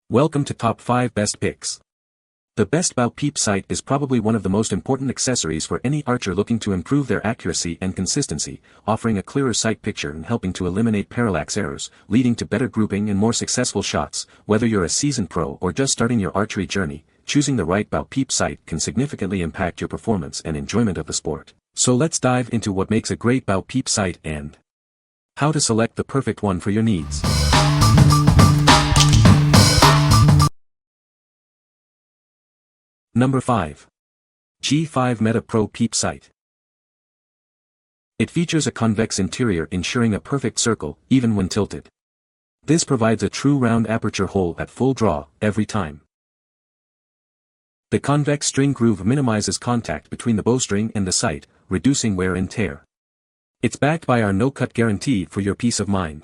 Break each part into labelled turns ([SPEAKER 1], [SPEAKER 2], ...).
[SPEAKER 1] Welcome to Top 5 Best Picks. The best Bow Peep Sight is probably one of the most important accessories for any archer looking to improve their accuracy and consistency, offering a clearer sight picture and helping to eliminate parallax errors, leading to better grouping and more successful shots. Whether you're a seasoned pro or just starting your archery journey, choosing the right Bow Peep Sight can significantly impact your performance and enjoyment of the sport. So let's dive into what makes a great Bow Peep Sight and how to select the perfect one for your needs. Number 5. G5 Meta Pro Peep Sight. It features a convex interior ensuring a perfect circle, even when tilted. This provides a true round aperture hole at full draw, every time. The convex string groove minimizes contact between the bowstring and the sight, reducing wear and tear. It's backed by our no-cut guarantee for your peace of mind.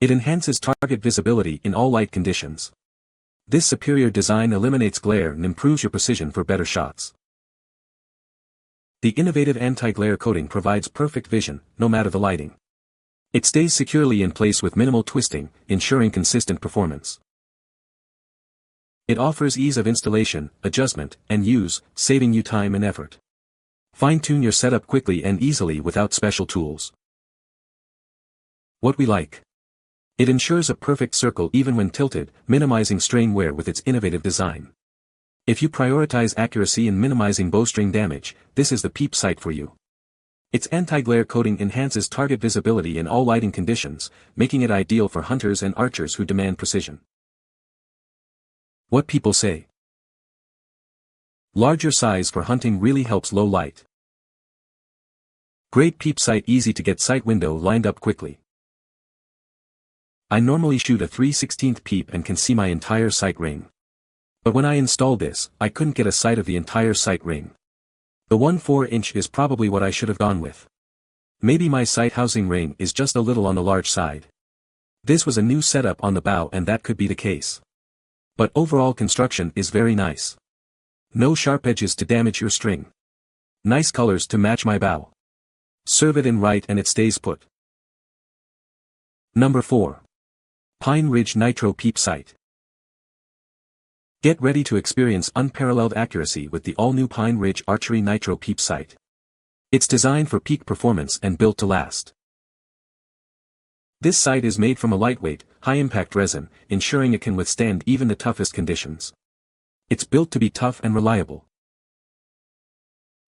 [SPEAKER 1] It enhances target visibility in all light conditions. This superior design eliminates glare and improves your precision for better shots. The innovative anti-glare coating provides perfect vision, no matter the lighting. It stays securely in place with minimal twisting, ensuring consistent performance. It offers ease of installation, adjustment, and use, saving you time and effort. Fine-tune your setup quickly and easily without special tools. What we like. It ensures a perfect circle even when tilted, minimizing strain wear with its innovative design. If you prioritize accuracy and minimizing bowstring damage, this is the Peep Sight for you. Its anti-glare coating enhances target visibility in all lighting conditions, making it ideal for hunters and archers who demand precision. What people say. Larger size for hunting really helps low light. Great Peep Sight, easy to get sight window lined up quickly. I normally shoot a 3/16 peep and can see my entire sight ring. But when I installed this, I couldn't get a sight of the entire sight ring. The 1/4" is probably what I should have gone with. Maybe my sight housing ring is just a little on the large side. This was a new setup on the bow and that could be the case. But overall construction is very nice. No sharp edges to damage your string. Nice colors to match my bow. Serve it in right and it stays put. Number 4. Pine Ridge Nitro Peep Sight. Get ready to experience unparalleled accuracy with the all-new Pine Ridge Archery Nitro Peep Sight. It's designed for peak performance and built to last. This sight is made from a lightweight, high-impact resin, ensuring it can withstand even the toughest conditions. It's built to be tough and reliable.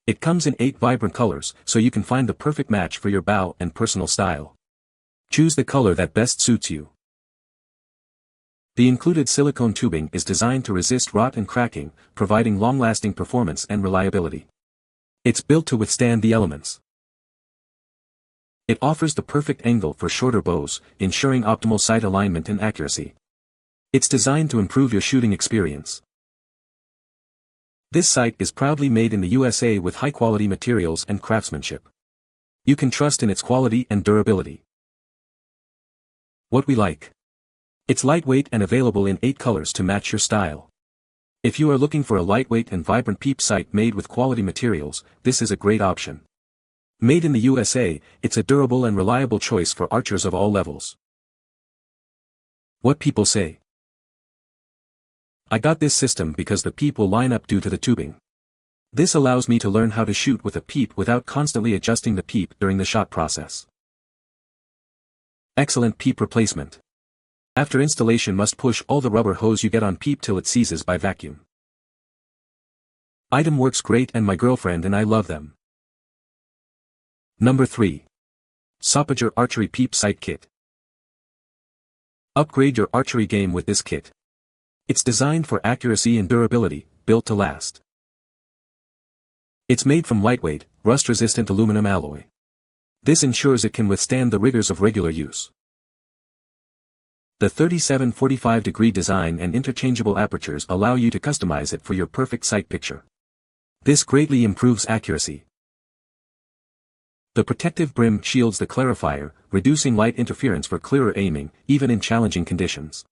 [SPEAKER 1] It comes in 8 vibrant colors, so you can find the perfect match for your bow and personal style. Choose the color that best suits you. The included silicone tubing is designed to resist rot and cracking, providing long-lasting performance and reliability. It's built to withstand the elements. It offers the perfect angle for shorter bows, ensuring optimal sight alignment and accuracy. It's designed to improve your shooting experience. This sight is proudly made in the USA with high-quality materials and craftsmanship. You can trust in its quality and durability. What we like. It's lightweight and available in 8 colors to match your style. If you are looking for a lightweight and vibrant peep sight made with quality materials, this is a great option. Made in the USA, it's a durable and reliable choice for archers of all levels. What people say. I got this system because the peep will line up due to the tubing. This allows me to learn how to shoot with a peep without constantly adjusting the peep during the shot process. Excellent peep replacement. After installation, must push all the rubber hose you get on peep till it seizes by vacuum. Item works great and my girlfriend and I love them. Number 3. SOPOGER Archery Peep Sight Kit. Upgrade your archery game with this kit. It's designed for accuracy and durability, built to last. It's made from lightweight, rust-resistant aluminum alloy. This ensures it can withstand the rigors of regular use. The 37-45-degree design and interchangeable apertures allow you to customize it for your perfect sight picture. This greatly improves accuracy. The protective brim shields the clarifier, reducing light interference for clearer aiming, even in challenging conditions.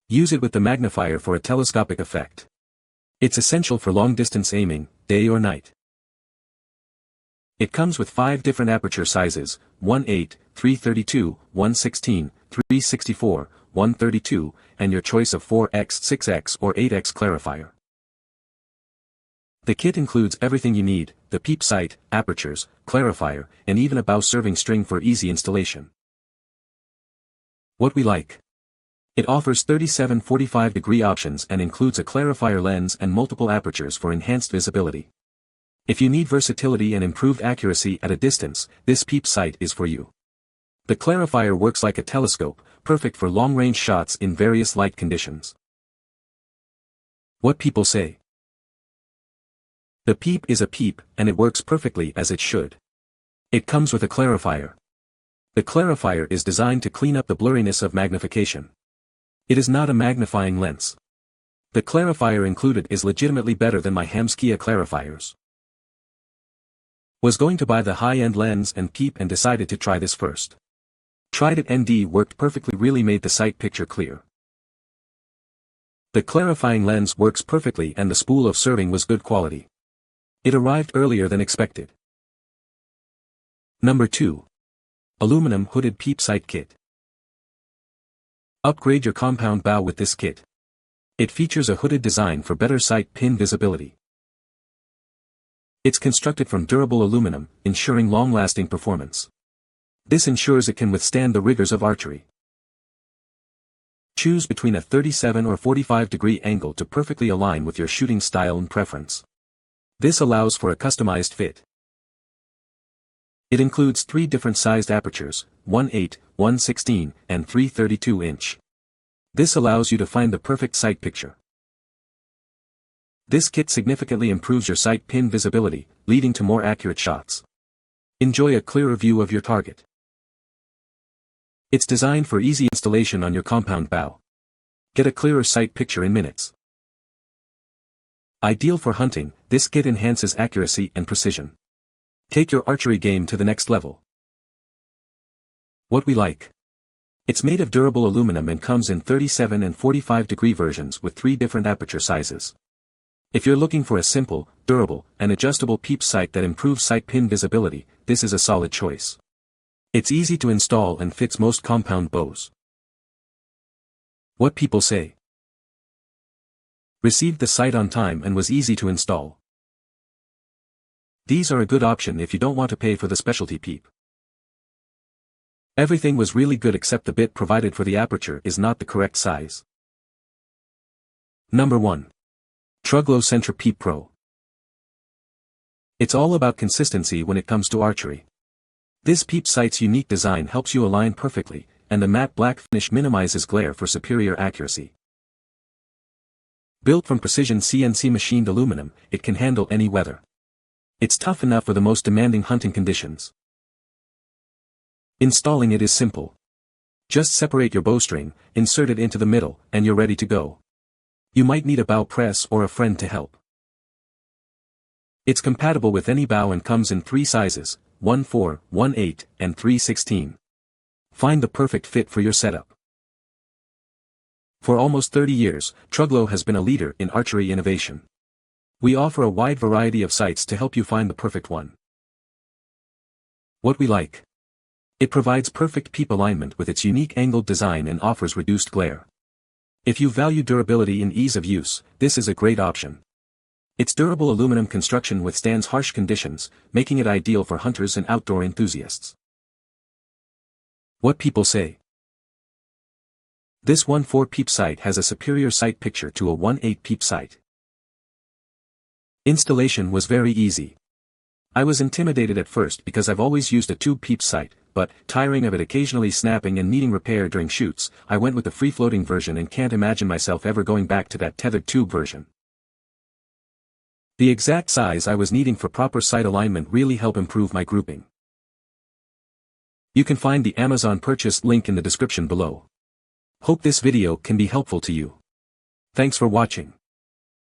[SPEAKER 1] Use it with the magnifier for a telescopic effect. It's essential for long-distance aiming, day or night. It comes with 5 different aperture sizes, 1.8, 332, 116, 364, 132, and your choice of 4x, 6x or 8x clarifier. The kit includes everything you need: the peep sight, apertures, clarifier, and even a bow serving string for easy installation. What we like. It offers 37 45-degree options and includes a clarifier lens and multiple apertures for enhanced visibility. If you need versatility and improved accuracy at a distance, this peep sight is for you. The clarifier works like a telescope, perfect for long-range shots in various light conditions. What people say. The peep is a peep, and it works perfectly as it should. It comes with a clarifier. The clarifier is designed to clean up the blurriness of magnification. It is not a magnifying lens. The clarifier included is legitimately better than my Hamskia clarifiers. Was going to buy the high-end lens and peep and decided to try this first. Tried it, ND worked perfectly, really made the sight picture clear. The clarifying lens works perfectly and the spool of serving was good quality. It arrived earlier than expected. Number 2. Aluminum Hooded Peep Sight Kit. Upgrade your compound bow with this kit. It features a hooded design for better sight pin visibility. It's constructed from durable aluminum, ensuring long-lasting performance. This ensures it can withstand the rigors of archery. Choose between a 37 or 45-degree angle to perfectly align with your shooting style and preference. This allows for a customized fit. It includes 3 different sized apertures, 1.8, 1.16, and 3.32 inch. This allows you to find the perfect sight picture. This kit significantly improves your sight pin visibility, leading to more accurate shots. Enjoy a clearer view of your target. It's designed for easy installation on your compound bow. Get a clearer sight picture in minutes. Ideal for hunting, this kit enhances accuracy and precision. Take your archery game to the next level. What we like. It's made of durable aluminum and comes in 37 and 45-degree versions with 3 different aperture sizes. If you're looking for a simple, durable, and adjustable peep sight that improves sight pin visibility, this is a solid choice. It's easy to install and fits most compound bows. What people say. Received the sight on time and was easy to install. These are a good option if you don't want to pay for the specialty peep. Everything was really good except the bit provided for the aperture is not the correct size. Number 1. TRUGLO Centra Peep Pro. It's all about consistency when it comes to archery. This peep sight's unique design helps you align perfectly, and the matte black finish minimizes glare for superior accuracy. Built from precision CNC machined aluminum, it can handle any weather. It's tough enough for the most demanding hunting conditions. Installing it is simple. Just separate your bowstring, insert it into the middle, and you're ready to go. You might need a bow press or a friend to help. It's compatible with any bow and comes in 3 sizes, 1.4, 1.8, and 3.16. Find the perfect fit for your setup. For almost 30 years, TRUGLO has been a leader in archery innovation. We offer a wide variety of sights to help you find the perfect one. What we like. It provides perfect peep alignment with its unique angled design and offers reduced glare. If you value durability and ease of use, this is a great option. Its durable aluminum construction withstands harsh conditions, making it ideal for hunters and outdoor enthusiasts. What people say. This 1.4 peep sight has a superior sight picture to a 1.8 peep sight. Installation was very easy. I was intimidated at first because I've always used a tube peep sight, but, tiring of it occasionally snapping and needing repair during shoots, I went with the free-floating version and can't imagine myself ever going back to that tethered tube version. The exact size I was needing for proper sight alignment really helped improve my grouping. You can find the Amazon purchase link in the description below. Hope this video can be helpful to you. Thanks for watching.